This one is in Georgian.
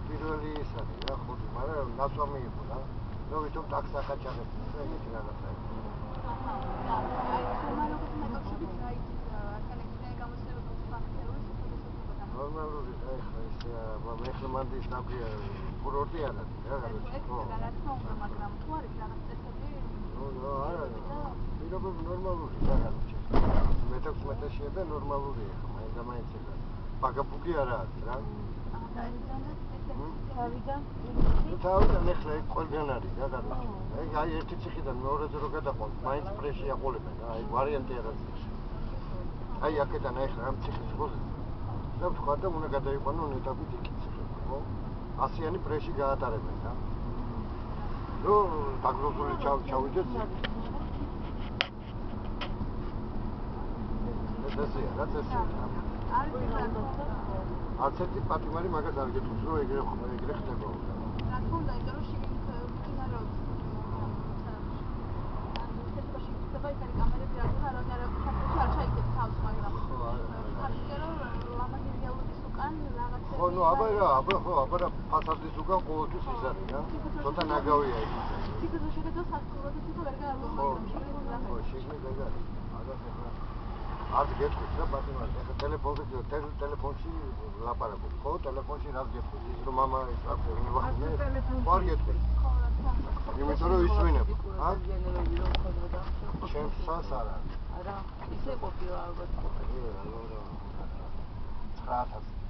პირველი ის არის რა ხუთი, მაგრამ ნაცვამი იყო რა. ნუ ვითომ ტაქსი ახაჭაღებს და ეგეთი რაღაცაა. ნორმალური და ეხლა მანდის ნაგვია კურორტი არ არის რა გარეთში. ნუ არა. პირობები ნორმალური რა გარეთში. მე-16-ია და ნორმალური ეხლა მაინც ეგა. ბაგაბუგი არა არის რა. თავიდან ეხლა ეგ ყველგან არის რა გარეთში. ეგ აი ერთი ციხიდან მეორეზე რო გადაყვან, მაინც პრეში აყოლებენ რა, აი ვარიანტი არ არის. აი აქედან ეხლა ამ ციხის ხოზე. და ვთქვა და უნდა გადაიყვანო ნეტავით იქით ციხე, ხო? 100-იანი პრეში გაატარებენ რა. ნუ დაგროვებული ჩავიდეთ ციხე. წესია რა წესია. არც ერთი პატიმარი მაგას არ გეტყვის, რომ ეგრე ხდება. რა თქმა უნდა, იმიტომ რომ შიგნით მდინარეობს. ხო, ნუ აბა ფასადის უკან ყოველთვის ის არის რა. ცოტა ნაგავია ის. ციხეზე შეგეძლო სასტუმროზე ციხე ვერ გაარღვევს. ხო, შიგნით ეგ არის. არც გეტყვის რა პატიმარი, ეხლა ტელეფონში ლაპარაკობ, ხო? ტელეფონში რას გეტყვის? ის რომ მამა ის აქვს მივახმე. არ გეტყვის. იმიტომ რომ ისვენებ. ჩემს სას არა. არა, ისე ყოფილა ალბათ. 9000